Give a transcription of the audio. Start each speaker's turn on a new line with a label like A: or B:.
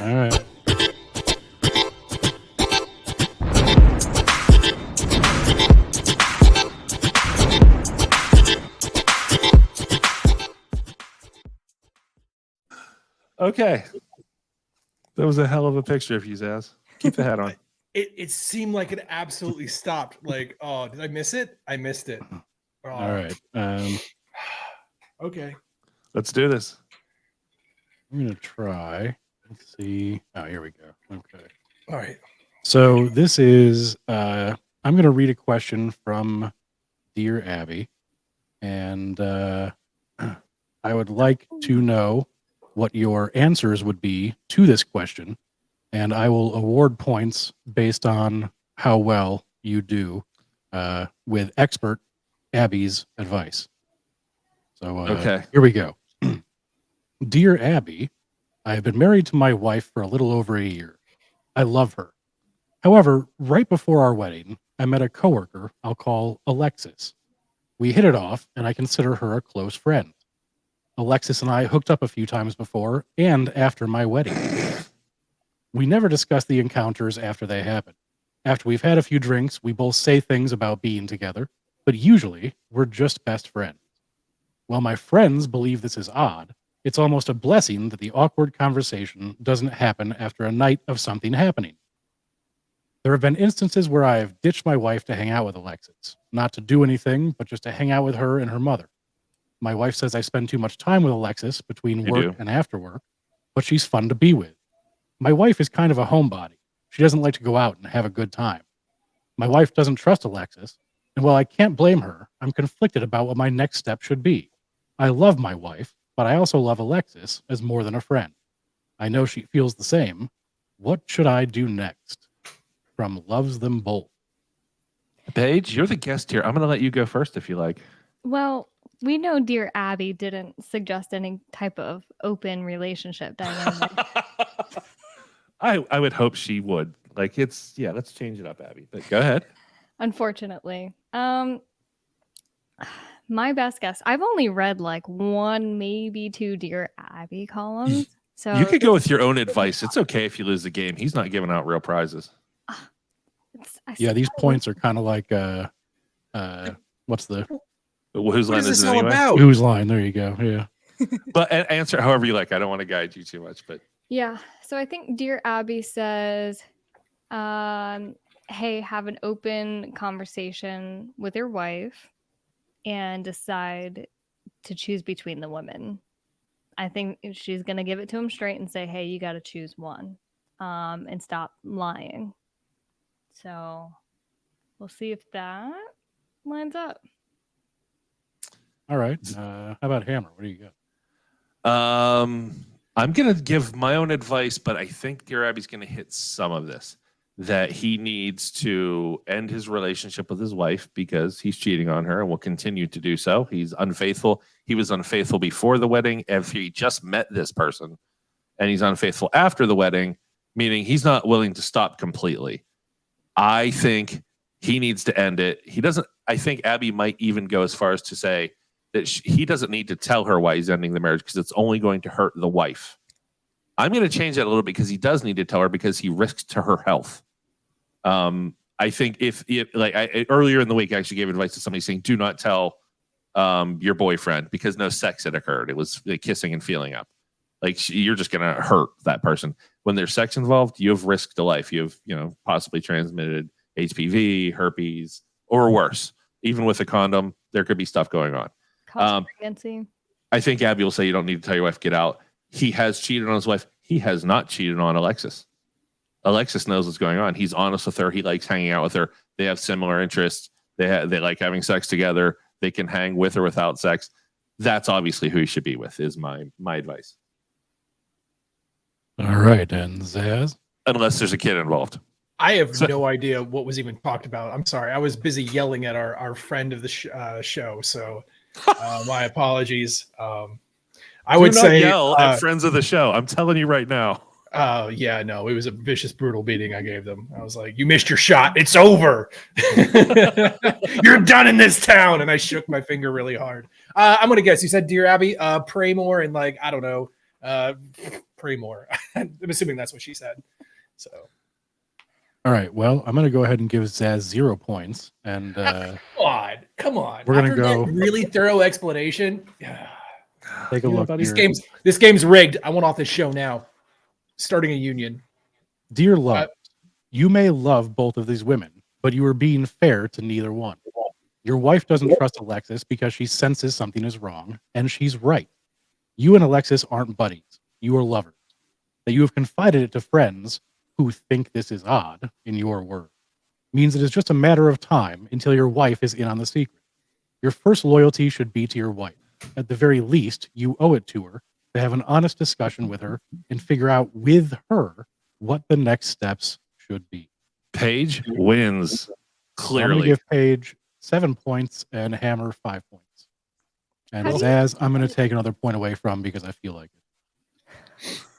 A: All right.
B: Okay. That was a hell of a picture of you, Zaz. Keep the hat on.
C: It seemed like it absolutely stopped. Like, oh, did I miss it? I missed it. Oh.
A: All right.
C: Okay.
B: Let's do this.
A: I'm going to try. Let's see. Oh, here we go. Okay.
C: All right.
A: So this is, I'm going to read a question from Dear Abby. And I would like to know what your answers would be to this question. And I will award points based on how well you do with expert Abby's advice. So
B: Okay.
A: Here we go. Dear Abby, I have been married to my wife for a little over a year. I love her. However, right before our wedding, I met a coworker I'll call Alexis. We hit it off, and I consider her a close friend. Alexis and I hooked up a few times before and after my wedding. We never discuss the encounters after they happen. After we've had a few drinks, we both say things about being together, but usually we're just best friends. While my friends believe this is odd, it's almost a blessing that the awkward conversation doesn't happen after a night of something happening. There have been instances where I have ditched my wife to hang out with Alexis, not to do anything, but just to hang out with her and her mother. My wife says I spend too much time with Alexis between work and after work, but she's fun to be with. My wife is kind of a homebody. She doesn't like to go out and have a good time. My wife doesn't trust Alexis, and while I can't blame her, I'm conflicted about what my next step should be. I love my wife, but I also love Alexis as more than a friend. I know she feels the same. What should I do next? From Loves Them Both.
B: Paige, you're the guest here. I'm going to let you go first if you like.
D: Well, we know Dear Abby didn't suggest any type of open relationship dynamic.
B: I would hope she would. Like let's change it up, Abby. But go ahead.
D: Unfortunately. My best guess. I've only read like one, maybe two Dear Abby columns. So
B: You could go with your own advice. It's okay if you lose the game. He's not giving out real prizes.
A: Yeah, these points are kind of like what's the
B: Whose line
C: is
B: is
C: this
B: it
C: all
B: anyway?
C: about?
A: whose line? There you go. Yeah.
B: But answer however you like. I don't want to guide you too much, but
D: yeah. So I think Dear Abby says, hey, have an open conversation with your wife and decide to choose between the women. I think she's going to give it to him straight and say, hey, you got to choose one and stop lying. So we'll see if that lines up.
A: All right. How about Hammer? What do you got?
B: I'm going to give my own advice, but I think Dear Abby's going to hit some of this. That he needs to end his relationship with his wife because he's cheating on her and will continue to do so. He's unfaithful. He was unfaithful before the wedding. If he just met this person and he's unfaithful after the wedding, meaning he's not willing to stop completely. I think he needs to end it. He doesn't. I think Abby might even go as far as to say that he doesn't need to tell her why he's ending the marriage because it's only going to hurt the wife. I'm going to change that a little bit because he does need to tell her because he risks to her health. I think if earlier in the week, I actually gave advice to somebody saying, do not tell your boyfriend because no sex had occurred. It was like kissing and feeling up. Like you're just going to hurt that person. When there's sex involved, you have risked a life. You have, possibly transmitted HPV, herpes, or worse. Even with a condom, there could be stuff going on.
D: Pregnancy.
B: I think Abby will say you don't need to tell your wife, get out. He has cheated on his wife. He has not cheated on Alexis. Alexis knows what's going on. He's honest with her. He likes hanging out with her. They have similar interests. They like having sex together. They can hang with or without sex. That's obviously who he should be with, is my advice.
A: All right, and Zaz?
B: Unless there's a kid involved.
C: I have no idea what was even talked about. I'm sorry. I was busy yelling at our friend of the show. So my apologies. I would say
B: yell at friends of the show. I'm telling you right now.
C: Yeah, no, it was a vicious, brutal beating I gave them. I was like, you missed your shot. It's over. You're done in this town. And I shook my finger really hard. I'm going to guess. You said, Dear Abby, pray more and I don't know, pray more. I'm assuming that's what she said. So
A: All right. Well, I'm going to go ahead and give Zaz 0 points. And
C: come on.
A: We're gonna
C: After
A: go-
C: that really thorough explanation.
A: take a
B: You know,
A: look
B: buddy,
A: here.
C: This game's rigged. I want off this show now. Starting a union.
A: Dear love, you may love both of these women, but you are being fair to neither one. Your wife doesn't trust Alexis because she senses something is wrong, and she's right. You and Alexis aren't buddies. You are lovers. That you have confided it to friends who think this is odd, in your words, means it is just a matter of time until your wife is in on the secret. Your first loyalty should be to your wife. At the very least, you owe it to her to have an honest discussion with her and figure out with her what the next steps should be.
B: Paige wins
A: So I'm going to
B: clearly.
A: give Paige 7 points and Hammer 5 points. And
D: How do you-
A: Zaz, I'm going to take another point away from because I feel like it.